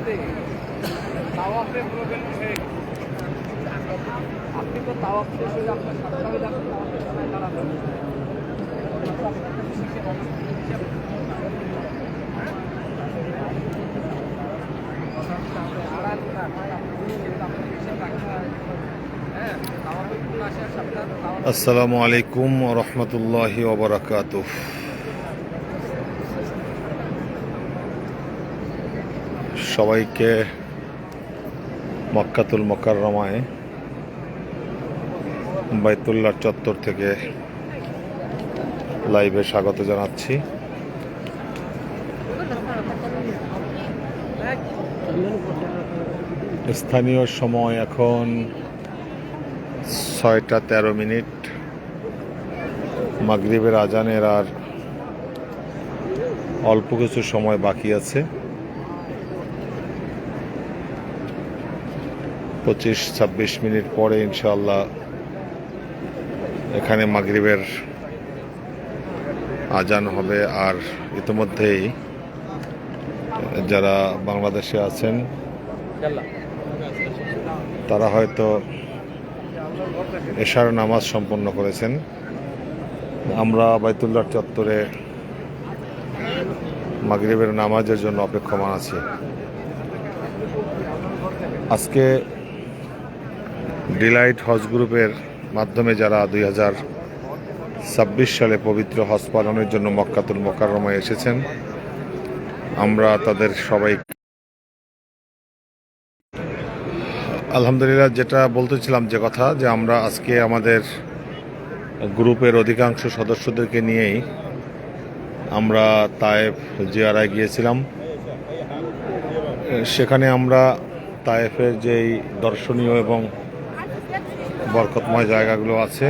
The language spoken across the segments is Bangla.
আপনি তো তাওয়াফ শেষ হয়ে আপনার সপ্তাহে দাঁড়াবেন। আসসালামু আলাইকুম ওয়া রাহমাতুল্লাহি ওয়া বারাকাতুহু। সবাইকে মক্কাতুল মুকাররমায় বাইতুল্লাহ চত্বর থেকে লাইভে স্বাগত জানাচ্ছি। স্থানীয় সময় এখন 6টা 13 মিনিট। মাগরিবের আজানের আর অল্প কিছু সময় বাকি আছে। 25-26 মিনিট পরে ইনশাআল্লাহ এখানে মাগরিবের আজান হবে। আর ইতিমধ্যেই যারা বাংলাদেশে আছেন তারা হয়তো এশার নামাজ সম্পন্ন করেছেন। আমরা বাইতুল্লাহ চত্বরে মাগরিবের নামাজের জন্য অপেক্ষমান আছি। আজকে ডিলাইট হজ গ্রুপের মাধ্যমে যারা 2026 সালে পবিত্র হজ পালনের জন্য মক্কাতুল মুকাররমায় এসেছেন, আমরা তাদের সবাই আলহামদুলিল্লাহ, যেটা বলতেছিলাম যে কথা, যে আমরা আজকে আমাদের গ্রুপের অধিকাংশ সদস্যদেরকে নিয়েই আমরা তায়েফ জিয়ারায় গিয়েছিলাম। সেখানে আমরা তায়েফের যেই দর্শনীয় এবং বরকতময় জায়গাগুলো আছে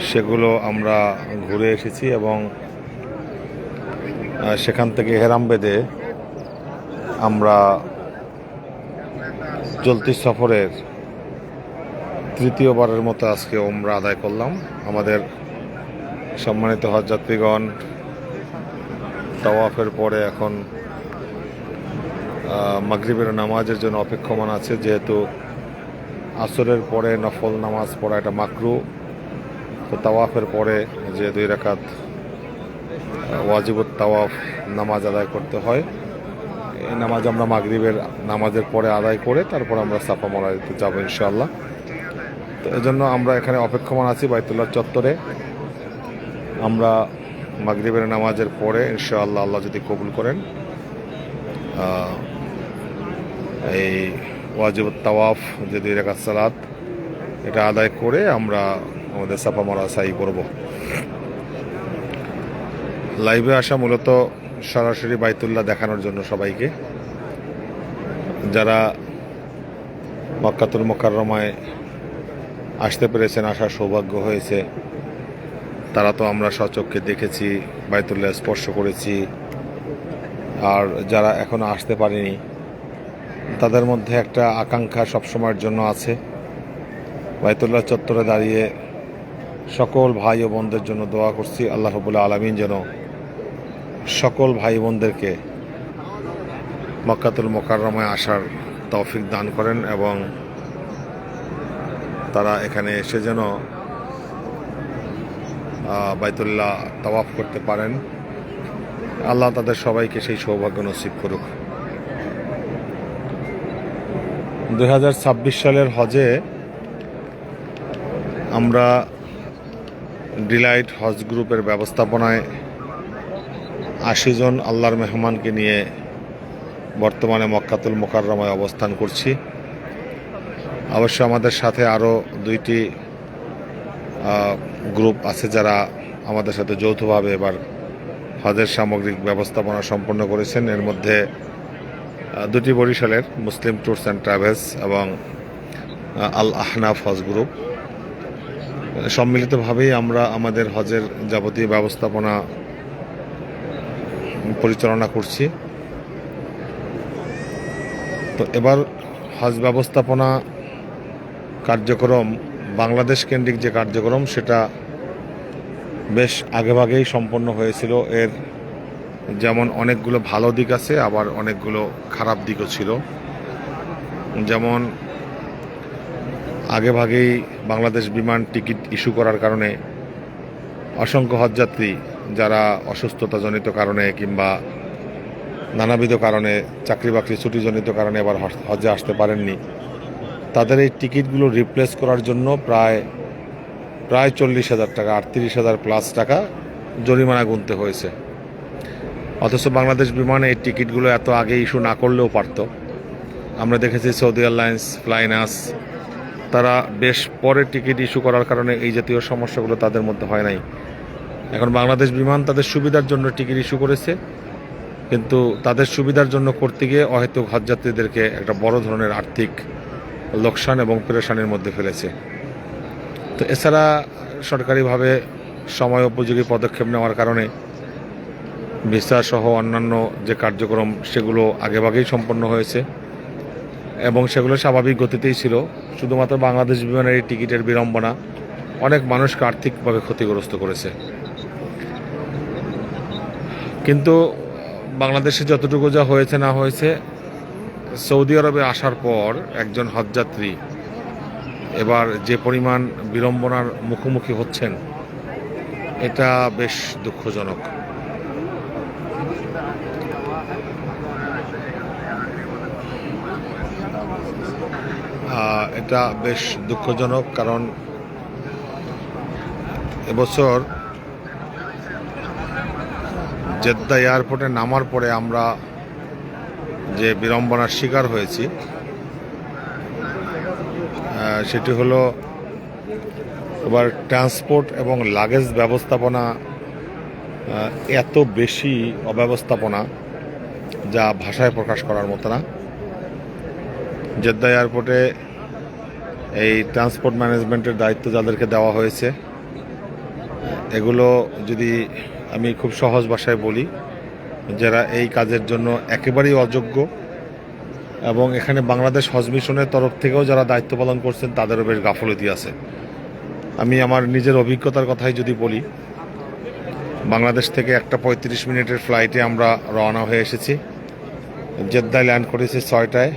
সেগুলো আমরা ঘুরে এসেছি এবং সেখান থেকে হেরাম বেঁধে আমরা চলতি সফরের তৃতীয়বারের মতো আজকে ওমরা আদায় করলাম। আমাদের সম্মানিত হজযাত্রীগণ তাওয়াফের পরে এখন মাগরিবের নামাজের জন্য অপেক্ষমান আছে। যেহেতু আসরের পরে নফল নামাজ পড়া এটা মাকরু, তো তাওয়াফের পরে যে 2 রাকাত ওয়াজিবুত তাওয়াফ নামাজ আদায় করতে হয়, এই নামাজ আমরা মাগরিবের নামাজের পরে আদায় করে তারপর আমরা সাফা মারওয়াতে যাবো ইনশাআল্লাহ। তো এজন্য আমরা এখানে অপেক্ষমান আছি বাইতুল্লাহ চত্বরে। আমরা মাগরিবের নামাজের পরে ইনশাআল্লাহ, আল্লাহ যদি কবুল করেন, এই ওয়াজিবুত তাওয়াফ যে 2 রাকাত সালাত এটা আদায় করে আমরা আমাদের সাফা মারওয়া সাই করব। লাইভে আসা মূলত সরাসরি বাইতুল্লাহ দেখানোর জন্য সবাইকে। যারা মক্কাতুল মুকাররমায় আসতে পেরেছেন, আসার সৌভাগ্য হয়েছে, তারা তো আমরা স্বচক্ষে দেখেছি, বাইতুল্লাহ স্পর্শ করেছি। আর যারা এখনো আসতে পারেনি তাদের মধ্যে একটা আকাঙ্ক্ষা সবসময়ের জন্য আছে। বাইতুল্লাহ চত্বরে দাঁড়িয়ে সকল ভাই ও বোনদের জন্য দোয়া করছি, আল্লাহ রাব্বুল আলামিন যেন সকল ভাই বোনদেরকে মক্কাতুল মুকাররমায় আসার তৌফিক দান করেন এবং তারা এখানে এসে যেন বাইতুল্লাহ তাওয়াফ করতে পারেন। আল্লাহ তাদের সবাইকে সেই সৌভাগ্য নসিব করুক। 2026 সালের হজে আমরা ডিলাইট হজ গ্রুপের ব্যবস্থাপনায় 80 জন আল্লাহর মেহমানকে নিয়ে বর্তমানে মক্কাতুল মুকাররমায় অবস্থান করছি। অবশ্য আমাদের সাথে আরও 2টি গ্রুপ আছে যারা আমাদের সাথে যৌথভাবে এবার হজের সামগ্রিক ব্যবস্থাপনা সম্পন্ন করেছেন। এর মধ্যে 2টি বরিশালের মুসলিম ট্যুরস অ্যান্ড ট্রাভেলস এবং আল আহনাফ হজ গ্রুপ। সম্মিলিতভাবেই আমরা আমাদের হজের যাবতীয় ব্যবস্থাপনা পরিচালনা করছি। তো এবার হজ ব্যবস্থাপনা কার্যক্রম, বাংলাদেশ কেন্দ্রিক যে কার্যক্রম, সেটা বেশ আগেভাগেই সম্পন্ন হয়েছিল। এর যেমন অনেকগুলো ভালো দিক আছে, আবার অনেকগুলো খারাপ দিকও ছিল। যেমন আগেভাগেই বাংলাদেশ বিমান টিকিট ইস্যু করার কারণে অসংখ্য হজযাত্রী যারা অসুস্থতাজনিত কারণে কিংবা নানাবিধ কারণে চাকরি বাকরি ছুটিজনিত কারণে এবার হজে আসতে পারেননি, তাদের এই টিকিটগুলো রিপ্লেস করার জন্য প্রায় 40,000 টাকা, 38,000 প্লাস টাকা জরিমানা গুনতে হয়েছে। অথচ বাংলাদেশ বিমানে এই টিকিটগুলো এত আগে ইস্যু না করলেও পারত। আমরা দেখেছি সৌদি এয়ারলাইন্স, ফ্লাইনাস, তারা বেশ পরে টিকিট ইস্যু করার কারণে এই জাতীয় সমস্যাগুলো তাদের মধ্যে হয় নাই। এখন বাংলাদেশ বিমান তাদের সুবিধার জন্য টিকিট ইস্যু করেছে, কিন্তু তাদের সুবিধার জন্য করতে গিয়ে অহেতুক হজযাত্রীদেরকে একটা বড় ধরনের আর্থিক লোকসান এবং পেরেশানির মধ্যে ফেলেছে। তো এছাড়া সরকারিভাবে সময় উপযোগী পদক্ষেপ নেওয়ার কারণে ভিসা সহ অন্যান্য যে কার্যক্রম সেগুলো আগেভাগেই সম্পন্ন হয়েছে এবং সেগুলো স্বাভাবিক গতিতেই ছিল। শুধুমাত্র বাংলাদেশ বিমানের এই টিকিটের বিড়ম্বনা অনেক মানুষকে আর্থিকভাবে ক্ষতিগ্রস্ত করেছে। কিন্তু বাংলাদেশে যতটুকু যা হয়েছে না হয়েছে, সৌদি আরবে আসার পর একজন হজযাত্রী এবার যে পরিমাণ বিড়ম্বনার মুখোমুখি হচ্ছেন, এটা বেশ দুঃখজনক। এটা বেশ দুঃখজনক, কারণ এবছর জেদ্দা এয়ারপোর্টে নামার পরে আমরা যে বিড়ম্বনার শিকার হয়েছি সেটি হলো এবার ট্রান্সপোর্ট এবং লাগেজ ব্যবস্থাপনা এত বেশি অব্যবস্থাপনা যা ভাষায় প্রকাশ করার মতো না। জেদ্দা এয়ারপোর্টে এই ট্রান্সপোর্ট ম্যানেজমেন্টের দায়িত্ব যাদেরকে দেওয়া হয়েছে, এগুলো যদি আমি খুব সহজ ভাষায় বলি, যারা এই কাজের জন্য একেবারেই অযোগ্য এবং এখানে বাংলাদেশ হজ মিশনের তরফ থেকেও যারা দায়িত্ব পালন করছেন তাদেরও বেশ গাফলতি আছে। আমি আমার নিজের অভিজ্ঞতার কথাই যদি বলি, বাংলাদেশ থেকে একটা 35 মিনিটের ফ্লাইটে আমরা রওনা হয়ে এসেছি। জেদ্দায় ল্যান্ড করেছি 6টায়।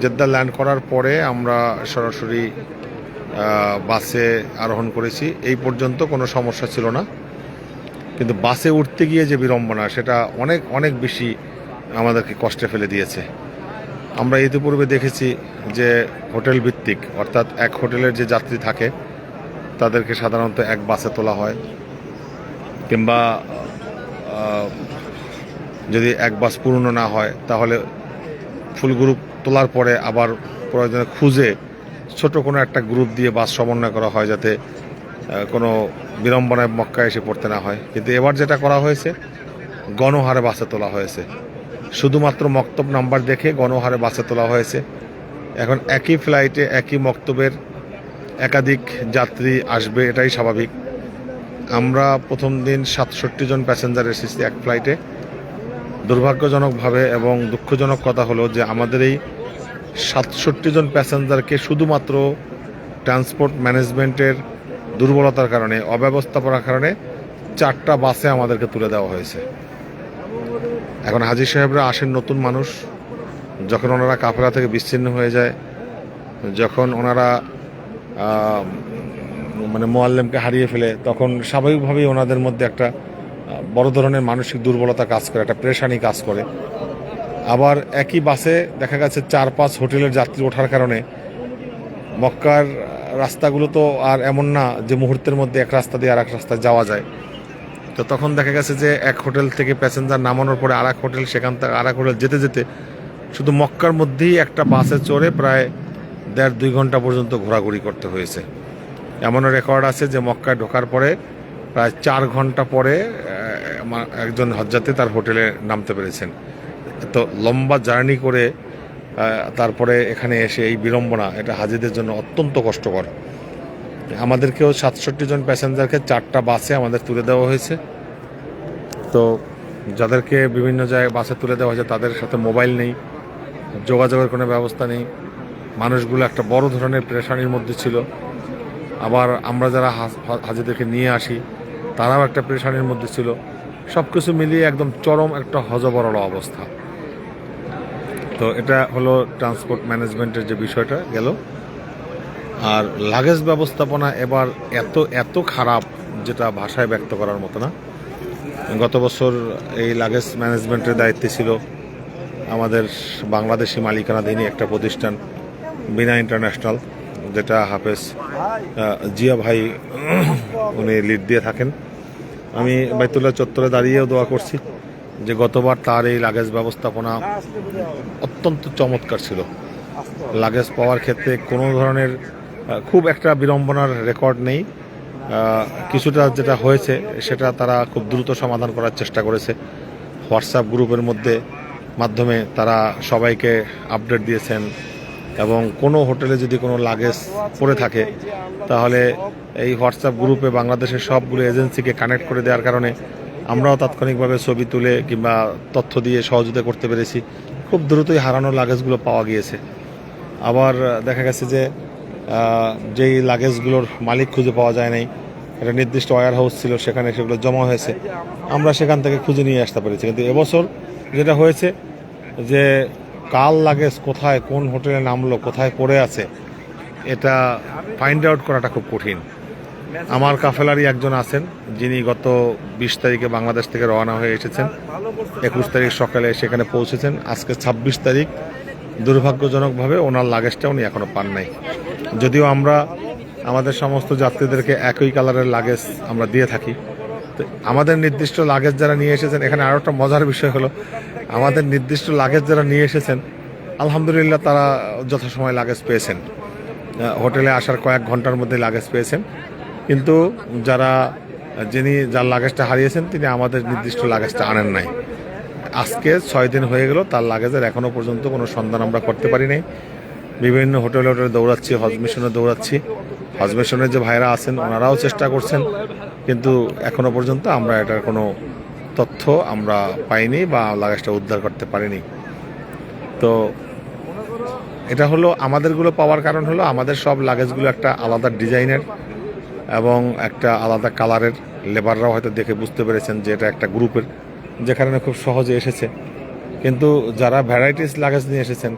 জেদ্দা ল্যান্ড করার পরে আমরা সরাসরি বাসে আরোহণ করেছি। এই পর্যন্ত কোনো সমস্যা ছিল না, কিন্তু বাসে উঠতে গিয়ে যে বিড়ম্বনা সেটা অনেক অনেক বেশি আমাদেরকে কষ্টে ফেলে দিয়েছে। আমরা ইতিপূর্বে দেখেছি যে হোটেল ভিত্তিক, অর্থাৎ এক হোটেলের যে যাত্রী থাকে তাদেরকে সাধারণত এক বাসে তোলা হয়, কিংবা যদি এক বাস পূর্ণ না হয় তাহলে ফুল গ্রুপ তোলার পরে আবার প্রয়োজনে খুঁজে ছোট কোনো একটা গ্রুপ দিয়ে বাস সমন্বয় করা হয়, যাতে কোনো বিড়ম্বনায় মক্কায় এসে পড়তে না হয়। কিন্তু এবার যেটা করা হয়েছে, গণহারে বাসে তোলা হয়েছে। শুধুমাত্র মক্তব নাম্বার দেখে গণহারে বাসে তোলা হয়েছে। এখন একই ফ্লাইটে একই মক্তবের একাধিক যাত্রী আসবে, এটাই স্বাভাবিক। আমরা প্রথম দিন 67 জন প্যাসেঞ্জার এসেছি এক ফ্লাইটে। দুর্ভাগ্যজনকভাবে এবং দুঃখজনক কথা হলো যে আমাদের এই 67 জন প্যাসেঞ্জারকে শুধুমাত্র ট্রান্সপোর্ট ম্যানেজমেন্টের দুর্বলতার কারণে, অব্যবস্থাপনার কারণে 4টা বাসে আমাদেরকে তুলে দেওয়া হয়েছে। এখন হাজী সাহেবরা আসেন নতুন মানুষ, যখন ওনারা কাফেলা থেকে বিচ্ছিন্ন হয়ে যায়, যখন ওনারা মানে মোয়াল্লেমকে হারিয়ে ফেলে, তখন স্বাভাবিকভাবেই ওনাদের মধ্যে একটা বড় ধরনের মানসিক দুর্বলতা কাজ করে, একটা পেরেশানি কাজ করে। আবার একই বাসে দেখা গেছে 4-5 হোটেলের যাত্রী ওঠার কারণে মক্কার রাস্তাগুলো তো আর এমন না যে মুহূর্তের মধ্যে এক রাস্তা দিয়ে আর এক রাস্তায় যাওয়া যায়। তো তখন দেখা গেছে যে এক হোটেল থেকে প্যাসেঞ্জার নামানোর পরে আর এক হোটেল, সেখান থেকে আর এক হোটেল যেতে যেতে শুধু মক্কার মধ্যেই একটা বাসে চড়ে প্রায় 1.5-2 ঘন্টা পর্যন্ত ঘোরাঘুরি করতে হয়েছে। এমনও রেকর্ড আছে যে মক্কায় ঢোকার পরে প্রায় 4 ঘন্টা পরে একজন হজযাত্রী তার হোটেলে নামতে পেরেছেন। তো লম্বা জার্নি করে তারপরে এখানে এসে এই বিড়ম্বনা, এটা হাজিদের জন্য অত্যন্ত কষ্টকর। আমাদেরকেও 67 জন প্যাসেঞ্জারকে 4টা বাসে আমাদের তুলে দেওয়া হয়েছে। তো যাদেরকে বিভিন্ন জায়গায় বাসে তুলে দেওয়া হয়েছে তাদের সাথে মোবাইল নেই, যোগাযোগের কোনো ব্যবস্থা নেই। মানুষগুলো একটা বড় ধরনের পেরেশানির মধ্যে ছিল। আবার আমরা যারা হাজিদেরকে নিয়ে আসি তারাও একটা পেরেশানির মধ্যে ছিল। সব কিছু মিলিয়ে একদম চরম একটা হজবরল অবস্থা। তো এটা হলো ট্রান্সপোর্ট ম্যানেজমেন্টের যে বিষয়টা গেল। আর লাগেজ ব্যবস্থাপনা এবার এত এত খারাপ, যেটা ভাষায় ব্যক্ত করার মতো না। গত বছর এই লাগেজ ম্যানেজমেন্টের দায়িত্বে ছিল আমাদের বাংলাদেশি মালিকানাধীন একটা প্রতিষ্ঠান বিনা ইন্টারন্যাশনাল, যেটা হাফেজ জিয়া ভাই উনি লিড দিয়ে থাকেন। আমি বাইতুল্লাহ চত্বরে দাঁড়িয়েও দোয়া করছি যে গতবার তার এই লাগেজ ব্যবস্থাপনা অত্যন্ত চমৎকার ছিল। লাগেজ পাওয়ার ক্ষেত্রে কোনো ধরনের খুব একটা বিড়ম্বনার রেকর্ড নেই। কিছুটা যেটা হয়েছে সেটা তারা খুব দ্রুত সমাধান করার চেষ্টা করেছে। হোয়াটসঅ্যাপ গ্রুপের মাধ্যমে তারা সবাইকে আপডেট দিয়েছেন, এবং কোনো হোটেলে যদি কোনো লাগেজ পড়ে থাকে তাহলে এই হোয়াটসঅ্যাপ গ্রুপে বাংলাদেশের সবগুলো এজেন্সিকে কানেক্ট করে দেওয়ার কারণে আমরাও তাৎক্ষণিকভাবে ছবি তুলে কিংবা তথ্য দিয়ে সহযোগিতা করতে পেরেছি। খুব দ্রুতই হারানো লাগেজগুলো পাওয়া গিয়েছে। আবার দেখা গেছে যে যেই লাগেজগুলোর মালিক খুঁজে পাওয়া যায় নাই, একটা নির্দিষ্ট ওয়্যার হাউস ছিল, সেখানে সেগুলো জমা হয়েছে, আমরা সেখান থেকে খুঁজে নিয়ে আসতে পেরেছি। কিন্তু এবছর যেটা হয়েছে যে কাল লাগেজ কোথায়, কোন হোটেলে নামলো, কোথায় পড়ে আছে, এটা ফাইন্ড আউট করাটা খুব কঠিন। আমার কাফেলারই একজন আছেন যিনি গত 20 তারিখে বাংলাদেশ থেকে রওনা হয়ে এসেছেন, 21 তারিখ সকালে সেখানে পৌঁছেছেন। আজকে 26 তারিখ, দুর্ভাগ্যজনকভাবে ওনার লাগেজটা উনি এখনো পান নাই। যদিও আমরা আমাদের সমস্ত যাত্রীদেরকে একই কালারের লাগেজ আমরা দিয়ে থাকি, তো আমাদের নির্দিষ্ট লাগেজ যারা নিয়ে এসেছেন, এখানে আরও একটা মজার বিষয় হলো আমাদের নির্দিষ্ট লাগেজ যারা নিয়ে এসেছেন আলহামদুলিল্লাহ তারা যথাসময় লাগেজ পেয়েছেন, হোটেলে আসার কয়েক ঘন্টার মধ্যে লাগেজ পেয়েছেন। কিন্তু যার লাগেজটা হারিয়েছেন তিনি আমাদের নির্দিষ্ট লাগেজটা আনেন নাই। আজকে 6 দিন হয়ে গেল, তার লাগেজের এখনও পর্যন্ত কোনো সন্ধান আমরা করতে পারি নাই। বিভিন্ন হোটেলে দৌড়াচ্ছি, হজ মিশনে দৌড়াচ্ছি, হজ মিশনের যে ভাইরা আছেন ওনারাও চেষ্টা করছেন, কিন্তু এখনও পর্যন্ত আমরা এটার কোনো তথ্য আমরা পাইনি বা লাগেজটা উদ্ধার করতে পারিনি। তো এটা হলো আমাদেরগুলো পাওয়ার কারণ হলো আমাদের সব লাগেজগুলো একটা আলাদা ডিজাইনের এবং একটা আলাদা কালারের। লেবাররাও হয়তো দেখে বুঝতে পেরেছেন যে এটা একটা গ্রুপের, যেখানে খুব সহজে এসেছে। কিন্তু যারা ভ্যারাইটিস লাগেজ নিয়ে এসেছেন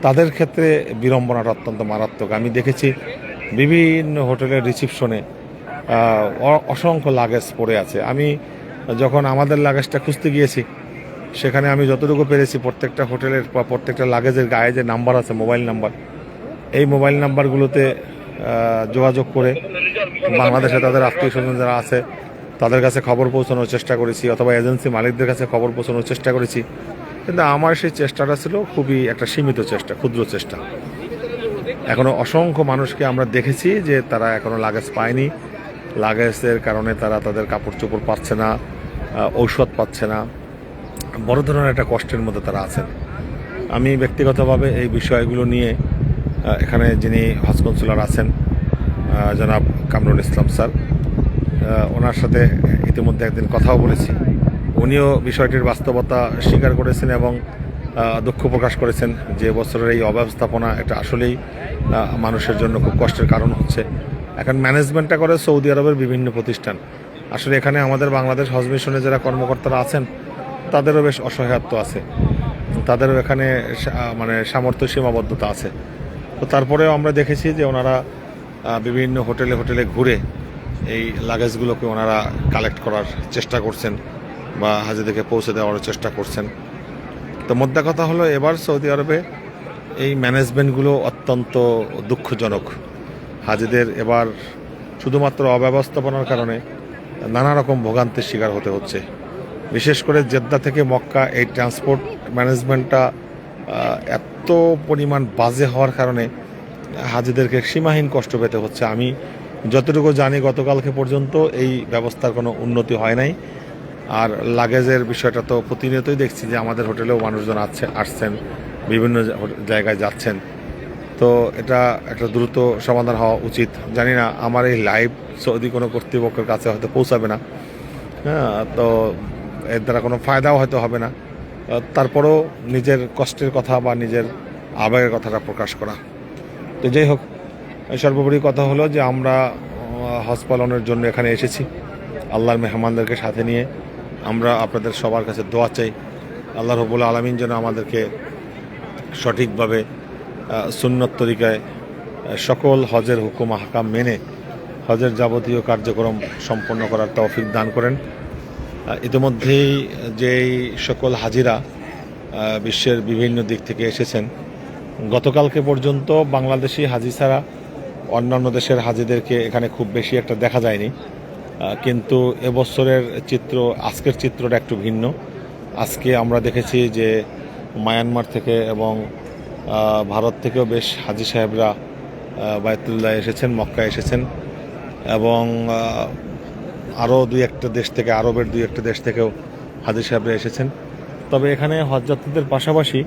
তাদের ক্ষেত্রে বিড়ম্বনাটা অত্যন্ত মারাত্মক। আমি দেখেছি বিভিন্ন হোটেলের রিসিপশনে অসংখ্য লাগেজ পড়ে আছে। আমি যখন আমাদের লাগেজটা খুঁজতে গিয়েছি, সেখানে আমি যতটুকু পেরেছি প্রত্যেকটা হোটেলের বা প্রত্যেকটা লাগেজের গায়ে যে নাম্বার আছে, মোবাইল নাম্বার, এই মোবাইল নাম্বারগুলোতে যোগাযোগ করে বাংলাদেশে তাদের আত্মীয় স্বজন যারা আছে তাদের কাছে খবর পৌঁছানোর চেষ্টা করেছি, অথবা এজেন্সি মালিকদের কাছে খবর পৌঁছানোর চেষ্টা করেছি। কিন্তু আমার সেই চেষ্টাটা ছিল খুবই একটা সীমিত চেষ্টা, ক্ষুদ্র চেষ্টা। এখনও অসংখ্য মানুষকে আমরা দেখেছি যে তারা এখনও লাগেজ পায়নি। লাগেজের কারণে তারা তাদের কাপড় চোপড় পাচ্ছে না, ঔষধ পাচ্ছে না, বড় ধরনের একটা কষ্টের মধ্যে তারা আছেন। আমি ব্যক্তিগতভাবে এই বিষয়গুলো নিয়ে এখানে যিনি হজ কনসুলার আছেন জনাব কামরুল ইসলাম স্যার, ওনার সাথে ইতিমধ্যে একদিন কথাও বলেছি। উনিও বিষয়টির বাস্তবতা স্বীকার করেছেন এবং দুঃখ প্রকাশ করেছেন যে বছরের এই অব্যবস্থাপনা এটা আসলেই মানুষের জন্য খুব কষ্টের কারণ হচ্ছে। এখন ম্যানেজমেন্টটা করে সৌদি আরবের বিভিন্ন প্রতিষ্ঠান। আসলে এখানে আমাদের বাংলাদেশ হজ মিশনে যারা কর্মকর্তারা আছেন তাদেরও বেশ অসহায়ত্ব আছে, তাদেরও এখানে মানে সামর্থ্য সীমাবদ্ধতা আছে। তো তারপরেও আমরা দেখেছি যে ওনারা বিভিন্ন হোটেলে ঘুরে এই লাগেজগুলোকে ওনারা কালেক্ট করার চেষ্টা করছেন বা হাজিদেরকে পৌঁছে দেওয়ার চেষ্টা করছেন। তো মোদ্দা কথা হলো এবার সৌদি আরবে এই ম্যানেজমেন্টগুলো অত্যন্ত দুঃখজনক। হাজিদের এবার শুধুমাত্র অব্যবস্থাপনার কারণে নানা রকম ভোগান্তির শিকার হতে হচ্ছে। বিশেষ করে জেদ্দা থেকে মক্কা এই ট্রান্সপোর্ট ম্যানেজমেন্টটা এত পরিমাণ বাজে হওয়ার কারণে হাজিদেরকে সীমাহীন কষ্ট পেতে হচ্ছে। আমি যতটুকু জানি গতকালকে পর্যন্ত এই ব্যবস্থার কোনো উন্নতি হয় নাই। আর লাগেজের বিষয়টা তো প্রতিনিয়তই দেখছি যে আমাদের হোটেলেও মানুষজন আসছেন, বিভিন্ন জায়গায় যাচ্ছেন। তো এটা একটা দ্রুত সমাধান হওয়া উচিত। জানি না আমার এই লাইভ সৌদি কোনো কর্তৃপক্ষের কাছে হয়তো পৌঁছাবে না, হ্যাঁ, তো এর দ্বারা কোনো ফায়দাও হয়তো হবে না। তারপরেও নিজের কষ্টের কথা বা নিজের আবেগের কথাটা প্রকাশ করা। তো যাই হোক, সর্বোপরি কথা হলো যে আমরা হজ পালনের জন্য এখানে এসেছি আল্লাহর মেহমানদেরকে সাথে নিয়ে। আমরা আপনাদের সবার কাছে দোয়া চাই, আল্লাহ রাব্বুল আলামিন যেন আমাদেরকে সঠিকভাবে সুন্নত তরিকায় সকল হজের হুকুম আহকাম মেনে হজের যাবতীয় কার্যক্রম সম্পন্ন করার তৌফিক দান করেন। ইতিমধ্যেই যেই সকল হাজিরা বিশ্বের বিভিন্ন দিক থেকে এসেছেন, গতকালকে পর্যন্ত বাংলাদেশি হাজি ছাড়া অন্যান্য দেশের হাজিদেরকে এখানে খুব বেশি একটা দেখা যায়নি, কিন্তু এবছরের চিত্র, আজকের চিত্রটা একটু ভিন্ন। আজকে আমরা দেখেছি যে মায়ানমার থেকে এবং ভারত থেকেও বেশ হাজি সাহেবরা বায়তুল্লাহ এসেছেন, মক্কা এসেছেন, এবং আরও দুই একটা দেশ থেকে, আরবের দুই একটা দেশ থেকেও হাজি সাহেবরা এসেছেন। তবে এখানে হজযাত্রীদের পাশাপাশি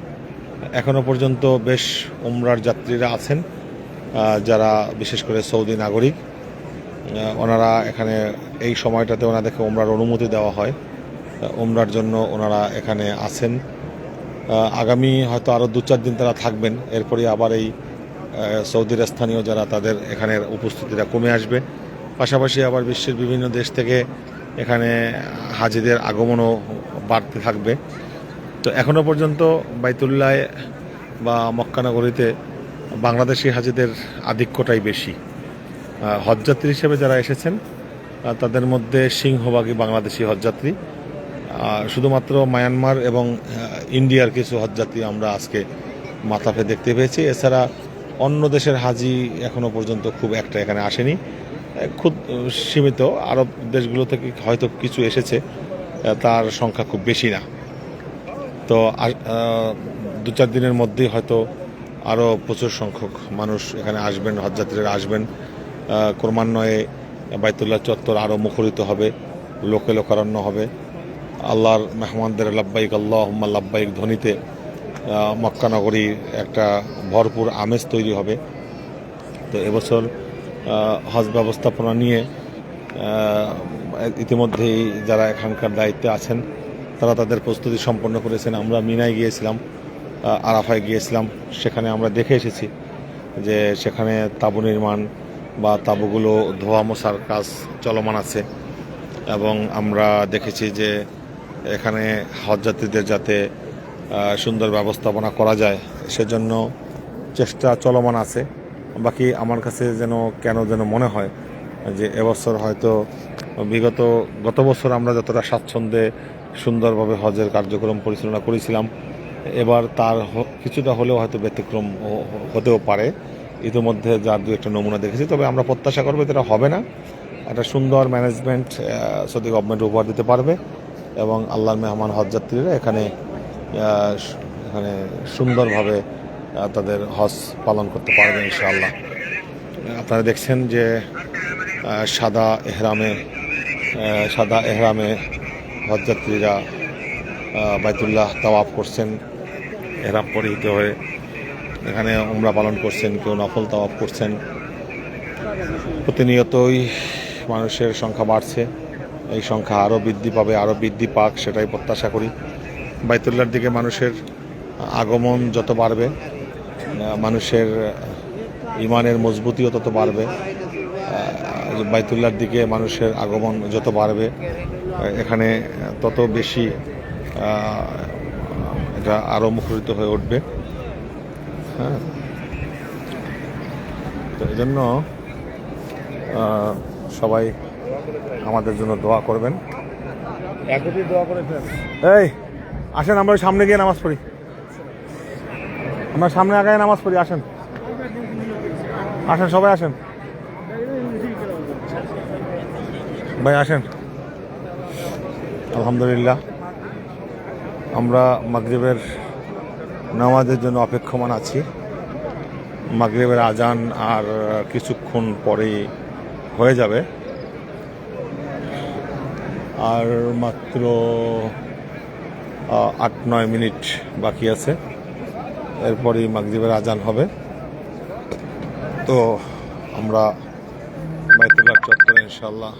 এখনও পর্যন্ত বেশ উমরার যাত্রীরা আছেন, যারা বিশেষ করে সৌদি নাগরিক। ওনারা এখানে এই সময়টাতে ওনাদেরকে উমরার অনুমতি দেওয়া হয়, উমরার জন্য ওনারা এখানে আছেন। আগামী হয়তো আরও 2-4 দিন তারা থাকবেন, এরপরে আবার এই সৌদির স্থানীয় যারা তাদের এখানের উপস্থিতিটা কমে আসবে। পাশাপাশি আবার বিশ্বের বিভিন্ন দেশ থেকে এখানে হাজিদের আগমনও বাড়তে থাকবে। তো এখনও পর্যন্ত বাইতুল্লাহ বা মক্কা নগরীতে বাংলাদেশি হাজিদের আধিক্যটাই বেশি। হজযাত্রী হিসেবে যারা এসেছেন তাদের মধ্যে সিংহভাগই বাংলাদেশি হজযাত্রী। শুধুমাত্র মায়ানমার এবং ইন্ডিয়ার কিছু হজযাত্রী আমরা আজকে মাথাফে দেখতে পেয়েছি। এছাড়া অন্য দেশের হাজি এখনও পর্যন্ত খুব একটা এখানে আসেনি, খুব সীমিত। আরব দেশগুলো থেকে হয়তো কিছু এসেছে, তার সংখ্যা খুব বেশি না। তো 2-4 দিনের মধ্যেই হয়তো আরও প্রচুর সংখ্যক মানুষ এখানে আসবেন, হজযাত্রীরা আসবেন। ক্রমান্বয়ে বাইতুল্লাহ চত্বর আরও মুখরিত হবে, লোকে লোকারণ্য হবে। আল্লাহর মেহমানদের লাব্বাইক আল্লাহুম্মা লাব্বাইক ধ্বনিতে মক্কা নগরীর একটা ভরপুর আমেজ তৈরি হবে। তো এবছর হজ ব্যবস্থাপনা নিয়ে ইতিমধ্যেই যারা এখানকার দায়িত্বে আছেন তারা তাদের প্রস্তুতি সম্পন্ন করেছেন। আমরা মিনায় গিয়েছিলাম, আরাফায় গিয়েছিলাম, সেখানে আমরা দেখে এসেছি যে সেখানে তাঁবু নির্মাণ বা তাঁবুগুলো ধোয়া মোছার কাজ চলমান আছে, এবং আমরা দেখেছি যে এখানে হজযাত্রীদের যাতে সুন্দর ব্যবস্থাপনা করা যায় সেজন্য চেষ্টা চলমান আছে। বাকি আমার কাছে কেন যেন মনে হয় যে এবছর হয়তো গত বছর আমরা যতটা স্বাচ্ছন্দ্যে সুন্দরভাবে হজের কার্যক্রম পরিচালনা করেছিলাম, এবার তার কিছুটা হলেও হয়তো ব্যতিক্রম হতেও পারে। ইতিমধ্যে যার 2-1টা নমুনা দেখেছি, তবে আমরা প্রত্যাশা করবো এটা হবে না। একটা সুন্দর ম্যানেজমেন্ট সৌদি গভর্নমেন্ট উপহার দিতে পারবে, এবং আল্লাহর মেহমান হজযাত্রীরা এখানে সুন্দরভাবে তাদের হজ পালন করতে পারবে ইনশাআল্লাহ। আপনারা দেখছেন যে সাদা এহরামে হজযাত্রীরা বাইতুল্লাহ তাওয়াফ করছেন, এহরাম পরিহিত হয়ে এখানে উমরা পালন করছেন, কেউ নফল তাওয়াফ করছেন। প্রতিনিয়তই মানুষের সংখ্যা বাড়ছে, এই সংখ্যা আরও বৃদ্ধি পাবে, আরও বৃদ্ধি পাক সেটাই প্রত্যাশা করি। বাইতুল্লাহর দিকে মানুষের আগমন যত বাড়বে, মানুষের ইমানের মজবুতিও তত বাড়বে। বাইতুল্লাহর দিকে মানুষের আগমন যত বাড়বে, এখানে তত বেশি এটা আরও মুখরিত হয়ে উঠবে। হ্যাঁ, তো এই জন্য সবাই আমাদের জন্য দোয়া করবেন। একই দোয়া করেছেন। এই আসেন, আমরা সামনে গিয়ে নামাজ পড়ি, আমরা সামনে আগায় নামাজ পড়ি। আসেন আসেন, সবাই আসেন ভাই, আসেন। আলহামদুলিল্লাহ, আমরা মাগরিবের নামাজের জন্য অপেক্ষমান আছি। মাগরিবের আজান আর কিছুক্ষণ পরেই হয়ে যাবে, আর মাত্র 8-9 মিনিট বাকি আছে, এরপরই মাগরিবের আজান হবে। তো আমরা বাইতুল্লাহ চত্বরে ইনশাআল্লাহ